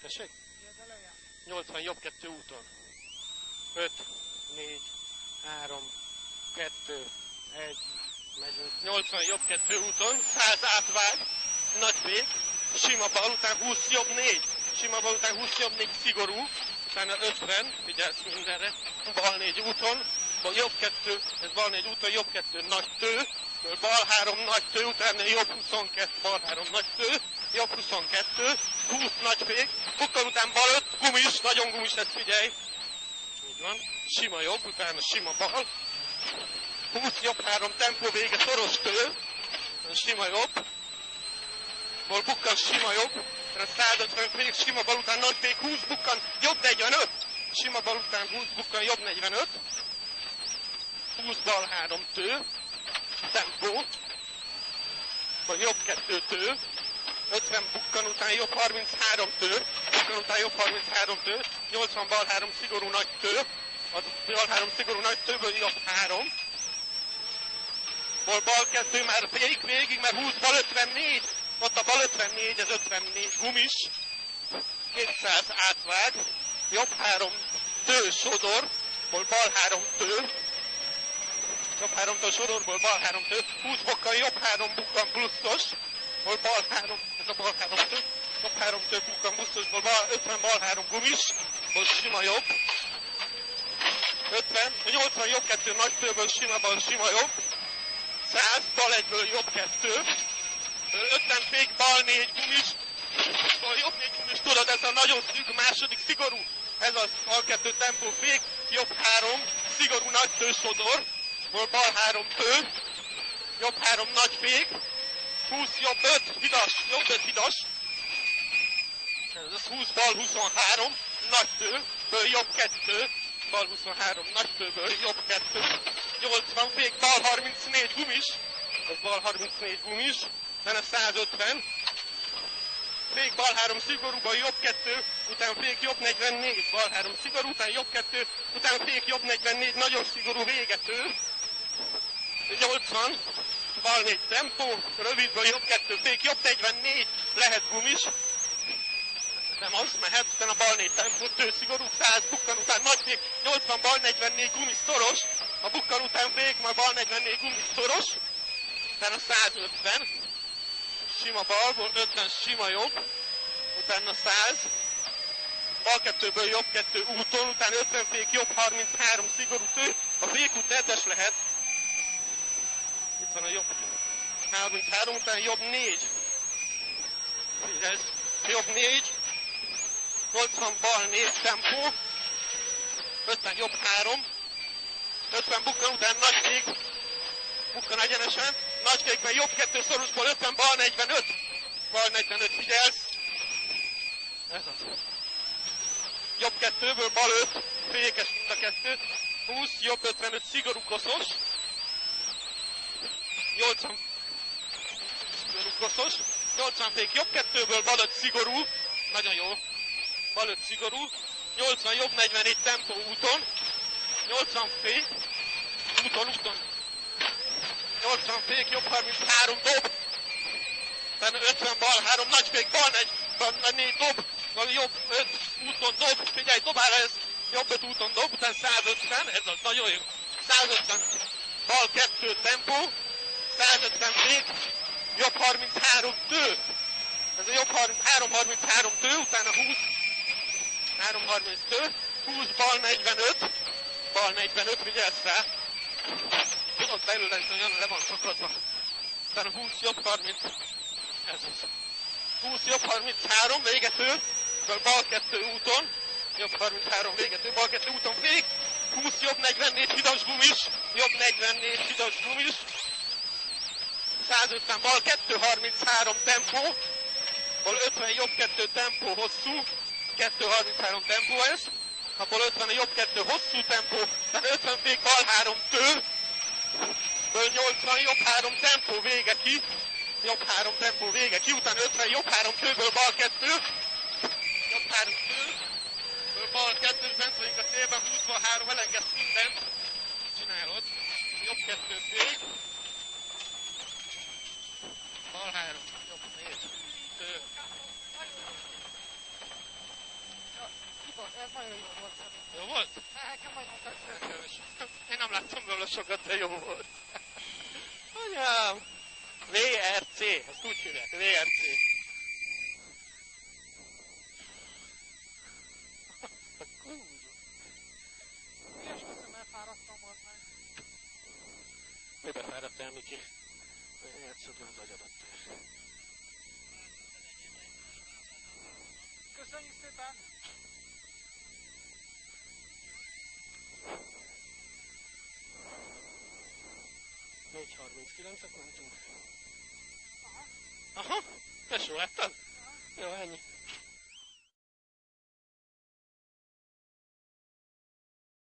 Tessék? 80 jobb 2 úton. 5, 4, 3, 2, 1, megyünk. 80 jobb 2 úton, 100 átvág, nagy fék, sima bal, után 20 jobb 4, sima bal, után 20 jobb 4, szigorú, utána 50, figyelsz mindenre, bal 4 úton, jobb 2, ez bal 4 úton, jobb 2 nagy tő, bal 3 nagy tő, utána jobb 22, bal 3 nagy tő, jobb 22, 20 nagy fék, bukkan után bal 5, gumis, nagyon gumis, ezt figyelj. Így van, sima jobb, utána sima bal, 20 jobb 3 tempó vége, szoros tő, sima jobb, ból bukkan sima jobb, 150 fék, sima bal után nagy fék, 20 bukkan, jobb 45, sima bal után 20 bukkan, jobb 45, 20 bal 3 tő, tempó, vagy jobb 2 tő, 50 bukkan után jobb 33 tő, bukkan után jobb 33 tő, 80 bal 3 szigorú nagy tő, a bal 3 szigorú nagy tőből jobb 3, bal 2 már fék végig, mert 20 bal 54, ott a bal 54, ez 54 gumis, 200 átvág, jobb 3 tő sodor, bal 3 tő, jobb 3 től sodorból bal 3 tő, 20 bukkan, jobb 3 bukkan pluszos, bal 3, ez a bal 3 tő, jobb 3 tő bukkan pluszosból, 50 bal 3 gumis, sima jobb, 50, 80 jobb 2 nagy tőből sima bal, sima jobb, 100 bal 1-ből jobb 2, 50 fék bal 4 gumis, bal jobb 4 gumis, tudod, ez a nagyon szűk második szigorú, ez az bal 2 tempó fék, jobb 3 szigorú nagy tő sodor, bal 3 tő, jobb 3 nagy fék, 20 jobb 5 hidas, jobb 5 hidas, ez 20 bal 23, nagy tőből jobb 2, bal 23 nagy tőből jobb 2, 80 fék bal 34 gumis, ez bal 34 gumis, benne 150, fék bal 3 szigorúban jobb 2, után fék jobb 44, bal 3 szigorú, után jobb 2, után fék jobb 44, nagyon szigorú végető, 80, bal 4 tempó, rövidből jobb 2 fék, jobb 44, lehet gumis, nem az, mehet, utána bal 4 tempó, tő szigorú, 100 bukkan után nagy fék, 80 bal 44 gumis szoros, a bukkan után fék, majd bal 44 gumis szoros, utána 150, sima balból, 50 sima jobb, utána 100, bal 2-ből jobb 2 úton, utána 50 fék, jobb 33 szigorú tő, a fékút netes lehet, itt van a jobb 33, utána jobb 4, ez jobb 4, 80 bal 4 tempó, 50 jobb 3, 50 bukkan után nagy fék, bukkan egyenesen, nagy fékben jobb 2 szorosból 50 bal 45, bal 45 figyelsz, ez az. Jobb 2-ből bal 5, fékes mind a 2, 20, jobb 55 szigorú koszos, 80 szigorú koszos, 80 fék jobb 2-ből bal 5 szigorú, nagyon jó, bal 5 szigorú, 80 jobb 44 tempó úton, 80 fék, úton, 80 fék jobb 33 dob, utána 50 bal 3 nagy fék, bal 4 dob, jobb 5 úton dob, figyelj, dobára ez, jobb 5 úton dob, utána 150, ez az nagyon jó, 150 bal 2 tempó, 150 fék, jobb 33 tő, ez a jobb 33 tő, utána 20, 330 tő, 20 bal 45, figyelsz rá, tudod belőle, hogy nagyon le van szakadva, utána 20 jobb 30, ez az, 20 jobb 33, végető, bal 2 úton, jobb 33 végető, bal 2 úton fék, 20 jobb 44 hidas gumis, jobb 44 hidas gumis, 150 bal 2 33 tempó, bal 50 jobb 2 tempó hosszú, 2 33 tempó ez, abból 50 a jobb 2 hosszú tempó, tehát 50 fék bal 3 tő, ből 80 jobb 3 tempó vége ki, jobb 3 tempó vége ki, utána 50 jobb 3 tőből bal 2, jobb 3 tő, ből bal 2, bent vagyunk a célban, 20-ból 3, elengedsz mindent, csinálod, jobb 2 fék, bal 3, jobb 4, tő, ez nagyon jó volt szerintem. Jó volt? Nekem nagyon tetszett. Én nem láttam belőle sokat, de jó volt. Anyám! VRC, ezt úgy hívják, VRC. Ilyes köszönöm, elfáradtam volt meg. Mibe fáradtál, Miki? Játszod már az agyadat. Köszönjük szépen! 4:39-et mentünk. Aha. Tesó, láttad? Jó, ennyi.